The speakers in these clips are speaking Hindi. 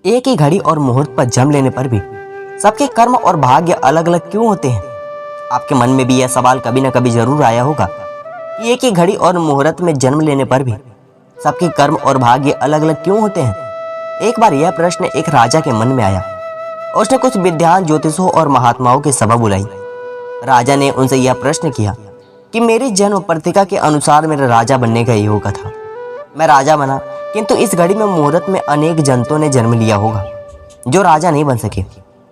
एक ही घड़ी और मुहूर्त पर जन्म लेने पर भी सबके कर्म और भाग्य अलग अलग क्यों होते हैं? आपके मन में भी यह सवाल कभी न कभी जरूर आया होगा कि एक ही घड़ी और मुहूर्त में जन्म लेने पर भी सबके कर्म और भाग्य अलग अलग क्यों होते हैं? एक बार यह प्रश्न एक राजा के मन में आया। उसने कुछ विद्वान ज्योतिषों और महात्माओं की सभा बुलाई। राजा ने उनसे यह प्रश्न किया कि मेरी जन्म पत्रिका के अनुसार मेरा राजा बनने का योग था। मैं राजा बना, किंतु इस घड़ी में मुहूर्त में अनेक जनतों ने जन्म लिया होगा जो राजा नहीं बन सके।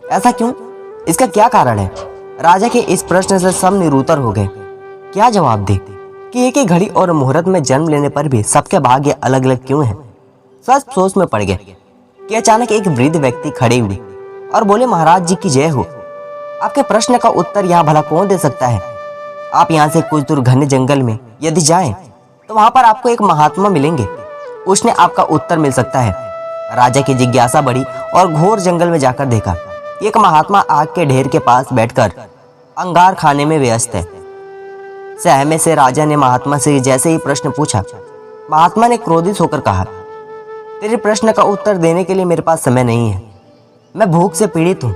ऐसा क्यों? इसका क्या कारण है? राजा के इस प्रश्न से सब निरुत्तर हो गए। क्या जवाब दे कि एक ही घड़ी और मुहूर्त में जन्म लेने पर भी सबके भाग्य अलग अलग क्यों हैं? सब सोच में पड़ गए कि अचानक एक वृद्ध व्यक्ति खड़े हुए और बोले, महाराज जी की जय हो। आपके प्रश्न का उत्तर यहाँ भला कौन दे सकता है? आप यहाँ से कुछ दूर घने जंगल में यदि जाएं तो वहां पर आपको एक महात्मा मिलेंगे। उसने आपका उत्तर मिल सकता है। राजा की जिज्ञासा बढ़ी और घोर जंगल में जाकर देखा कि एक महात्मा आग के ढेर के पास बैठकर अंगार खाने में व्यस्त है। सहमे से राजा ने महात्मा से जैसे ही प्रश्न पूछा, महात्मा ने क्रोधित होकर कहा, तेरे प्रश्न का उत्तर देने के लिए मेरे पास समय नहीं है। मैं भूख से पीड़ित हूँ।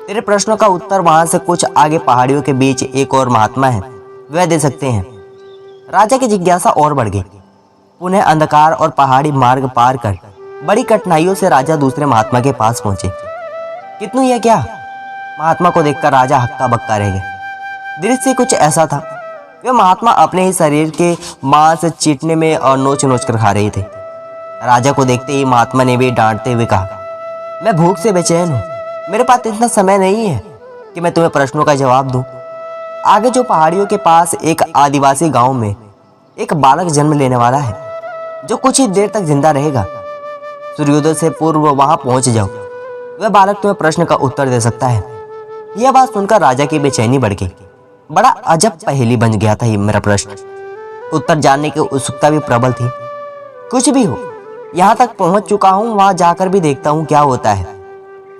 तेरे प्रश्नों का उत्तर वहां से कुछ आगे पहाड़ियों के बीच एक और महात्मा है, वह दे सकते हैं। राजा की जिज्ञासा और बढ़ गई। पुनः अंधकार और पहाड़ी मार्ग पार कर बड़ी कठिनाइयों से राजा दूसरे महात्मा के पास पहुंचे। कितनु यह क्या? महात्मा को देखकर राजा हक्का बक्का रह गए। दृश्य कुछ ऐसा था, वे महात्मा अपने ही शरीर के मांस चीटने में और नोच नोच कर खा रहे थे। राजा को देखते ही महात्मा ने भी डांटते हुए कहा, मैं भूख से बेचैन हूँ। मेरे पास इतना समय नहीं है कि मैं तुम्हें प्रश्नों का जवाब दूं। आगे जो पहाड़ियों के पास एक आदिवासी गांव में एक बालक जन्म लेने वाला है जो कुछ ही देर तक जिंदा रहेगा। सूर्योदय से पूर्व वहां पहुंच जाओ। वह बालक तुम्हें प्रश्न का उत्तर दे सकता है। यह बात सुनकर राजा की बेचैनी बढ़ गई। बड़ा अजब पहेली बन गया था ये मेरा प्रश्न। उत्तर जानने की उत्सुकता भी प्रबल थी। कुछ भी हो, यहाँ तक पहुंच चुका हूँ, वहां जाकर भी देखता हूँ क्या होता है।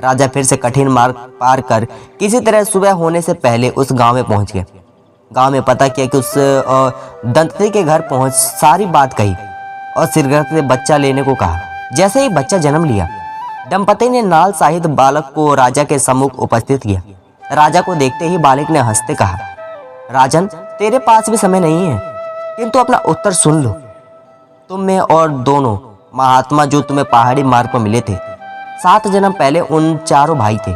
राजा फिर से कठिन मार्ग पार कर किसी तरह सुबह होने से पहले उस गांव में पहुंच गया। गांव में पता किया कि उस दंतरी के घर पहुंच सारी बात कही और सिरगर्भ से बच्चा लेने को कहा। जैसे ही बच्चा जन्म लिया, दंपति ने नाल साहित बालक को राजा के सम्मुख उपस्थित किया। राजा को देखते ही बालक ने हंसते कहा, राजन, तेरे पास भी समय नहीं है, किंतु अपना उत्तर सुन लो। तुम में और दोनों महात्मा जो तुम्हें पहाड़ी मार्ग पर मिले थे, 7 जन्म पहले उन चारों भाई थे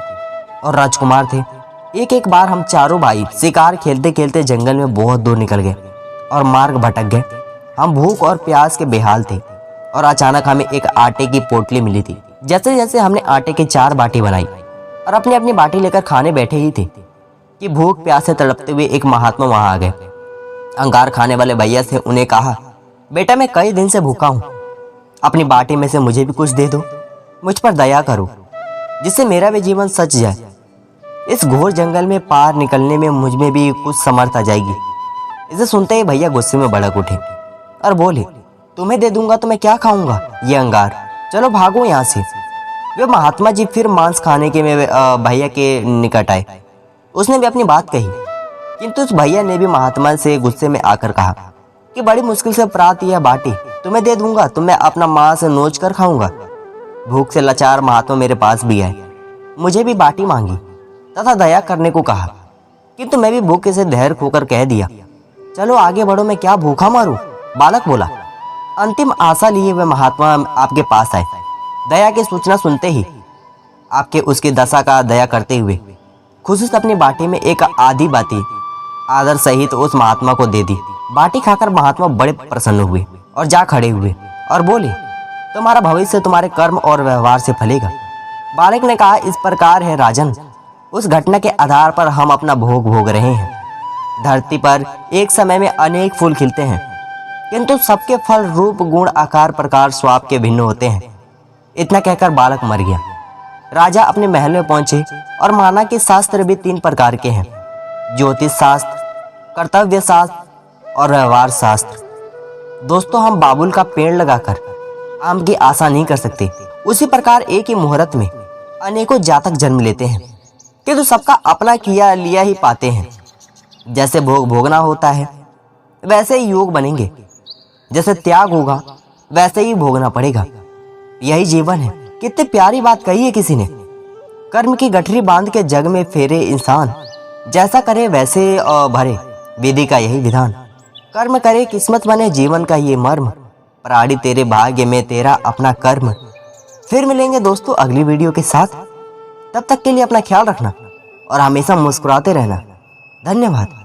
और राजकुमार थे। एक एक बार हम चारों भाई शिकार खेलते खेलते जंगल में बहुत दूर निकल गए और मार्ग भटक गए। हम भूख और प्यास के बेहाल थे और अचानक हमें एक आटे की पोटली मिली थी। जैसे जैसे हमने आटे की 4 बाटी बनाई और अपनी अपनी बाटी लेकर खाने बैठे ही थे कि भूख प्यास से तड़पते हुए एक महात्मा वहां आ गए। अंगार खाने वाले भैया से उन्हें कहा, बेटा, मैं कई दिन से भूखा हूँ, अपनी बाटी में से मुझे भी कुछ दे दो। मुझ पर दया करो, जिससे मेरा भी जीवन सच जाए। इस घोर जंगल में पार निकलने में मुझ में भी कुछ समर्थ आ जाएगी। इसे सुनते ही भैया गुस्से में भड़क उठे और बोले, तुम्हें दे दूंगा तो मैं क्या खाऊंगा ये अंगार, चलो भागो यहाँ से। वे महात्मा जी फिर मांस खाने के में भैया के निकट आए। उसने भी अपनी बात कही, किंतु उस भैया ने भी महात्मा से गुस्से में आकर कहा कि बड़ी मुश्किल से प्राप्त यह बाटी तुम्हें दे दूंगा तो मैं अपना मांस नोच कर खाऊंगा। भूख से लाचार महात्मा मेरे पास भी आए, मुझे भी बाटी मांगी तथा दया करने को कहा, किंतु मैं भी भूख से धैर्य खोकर कह दिया, चलो आगे बढ़ो, मैं क्या भूखा मारूं। बालक बोला। अंतिम आशा लिए वे महात्मा आपके पास आए। दया की सूचना सुनते ही आपके उसकी दशा का दया करते हुए खुशी से अपनी बाटी में एक आधी बाटी आदर सहित उस महात्मा को दे दी। बाटी खाकर महात्मा बड़े प्रसन्न हुए और जा खड़े हुए और बोले, तुम्हारा भविष्य तुम्हारे कर्म और व्यवहार से फलेगा। बालक ने कहा, इस प्रकार है राजन, उस घटना के आधार पर हम अपना भोग भोग रहे हैं। धरती पर एक समय में अनेक फूल खिलते हैं, किंतु सबके फल रूप गुण आकार प्रकार स्वाद के भिन्न होते हैं। इतना कहकर बालक मर गया। राजा अपने महल में पहुंचे और माना कि शास्त्र भी 3 प्रकार के हैं, ज्योतिष शास्त्र, कर्तव्य शास्त्र और व्यवहार शास्त्र। दोस्तों, हम बाबुल का पेड़ लगाकर आम की आशा नहीं कर सकते। उसी प्रकार एक ही मुहूर्त में अनेकों जातक जन्म लेते हैं, किंतु सबका अपना किया लिया ही पाते हैं। जैसे भोग भोगना होता है वैसे ही योग बनेंगे, जैसे त्याग होगा वैसे ही भोगना पड़ेगा। यही जीवन है। कितनी प्यारी बात कही है किसी ने। कर्म की गठरी बांध के जग में फेरे इंसान, जैसा करे वैसे भरे, विधि का यही विधान। कर्म करे किस्मत बने जीवन का ये मर्म, प्राणी तेरे भाग्य में तेरा अपना कर्म। फिर मिलेंगे दोस्तों अगली वीडियो के साथ। तब तक के लिए अपना ख्याल रखना और हमेशा मुस्कुराते रहना। धन्यवाद।